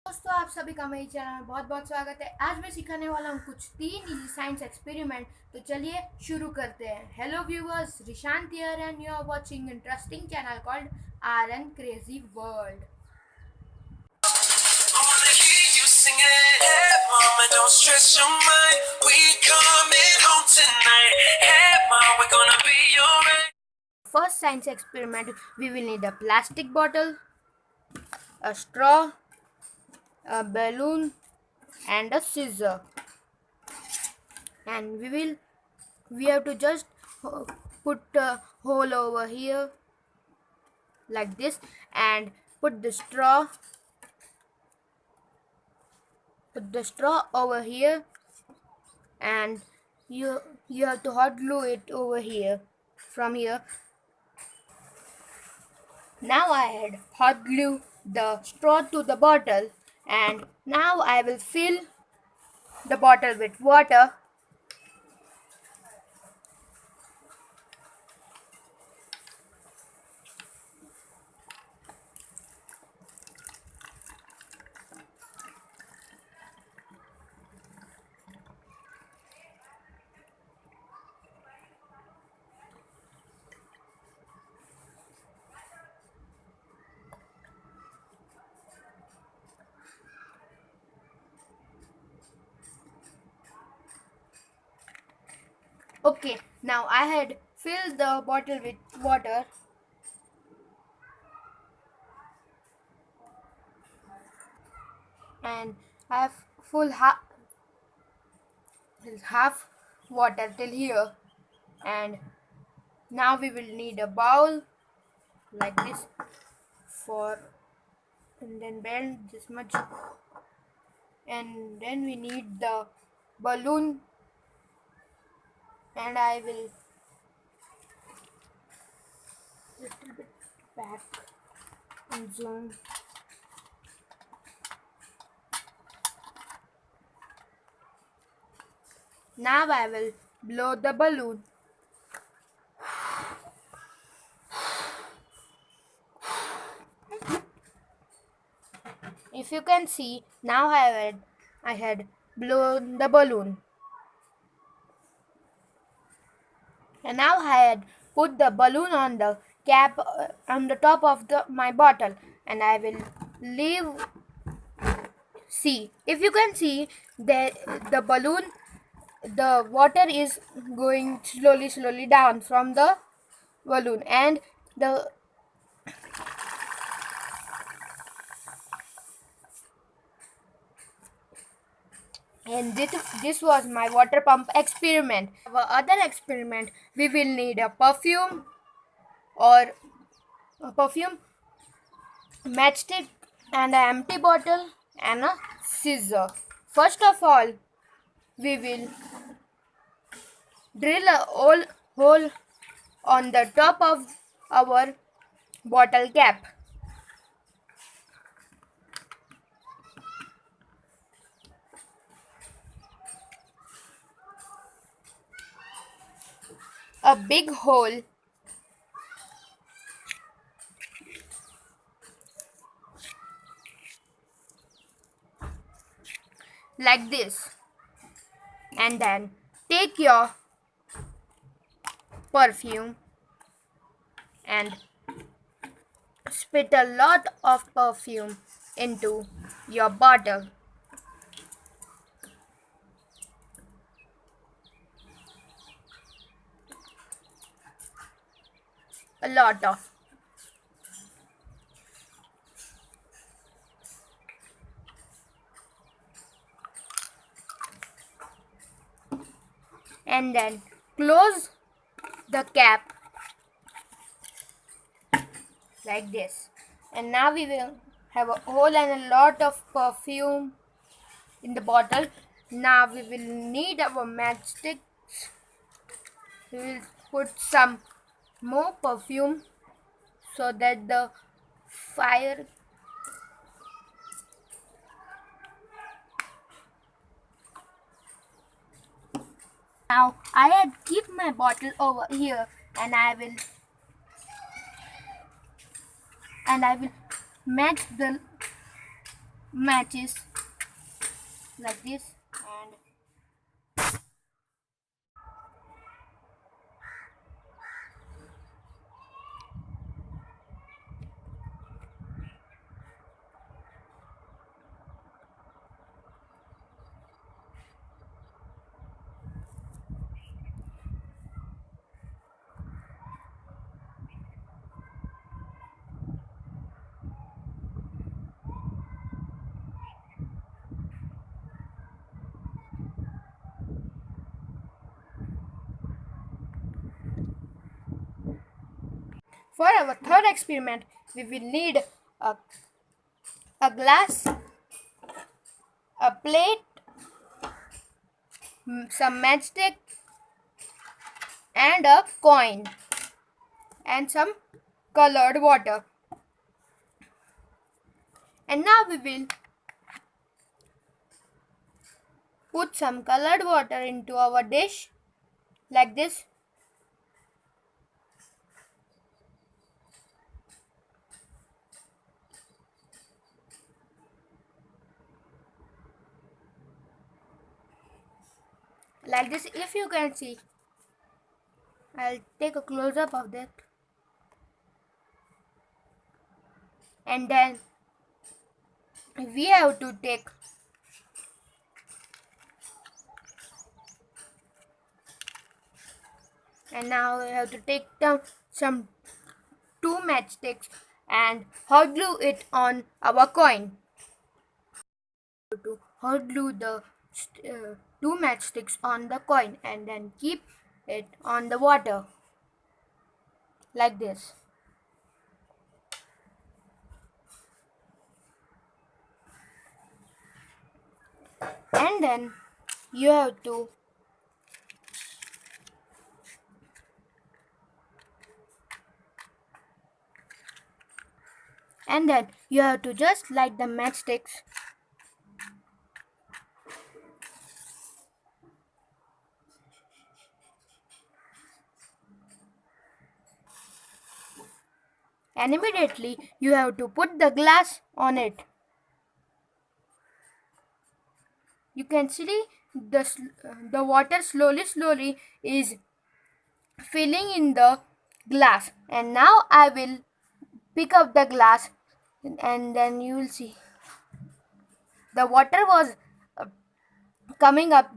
दोस्तों आप सभी का मेरे चैनल में बहुत बहुत स्वागत है। आज मैं सिखाने वाला हूँ कुछ 3 इजी साइंस एक्सपेरिमेंट। तो चलिए शुरू करते हैं। Hello viewers, Rishant here and you are watching interesting channel called R N crazy world. First science experiment, we will need a plastic bottle, a straw, a balloon and a scissor. And we have to just put a hole over here like this and put the straw over here, and you have to hot glue it over here from here. Now I had hot glue the straw to the bottle, and now I will fill the bottle with water. Okay, now I had filled the bottle with water, and I have full half water till here. And now we will need a bowl like this for, and then bend this much, and then we need the balloon, and I will little bit back and zoom. Now I will blow the balloon. If you can see, now I had blown the balloon, and now I had put the balloon on the cap on the top of my bottle, and I will leave. See, if you can see, the balloon, the water is going slowly down from the balloon, the and this was my water pump experiment. Our other experiment, we will need a perfume or a perfume, matchstick, and an empty bottle and a scissor. First of all, we will drill a hole on the top of our bottle cap. A big hole like this, and then take your perfume and spit a lot of perfume into your bottle. A lot of. And then close the cap like this. And now we will have a hole and a lot of perfume in the bottle. Now we will need our matchsticks. We will put some more perfume so that the fire now I had keep my bottle over here, and I will match the matches like this, and for our third experiment we will need a, a glass, a plate, some matchstick, and a coin, and some colored water. And now we will put some colored water into our dish like this. Like this, if you can see, I'll take a close up of that. And then we have to take now we have to take down some two matchsticks and hot glue it on our coin. To hot glue the two matchsticks on the coin and then keep it on the water like this. And then you have to just light the matchsticks. And immediately you have to put the glass on it. You can see the water slowly is filling in the glass. And now I will pick up the glass, and then you will see the water was coming up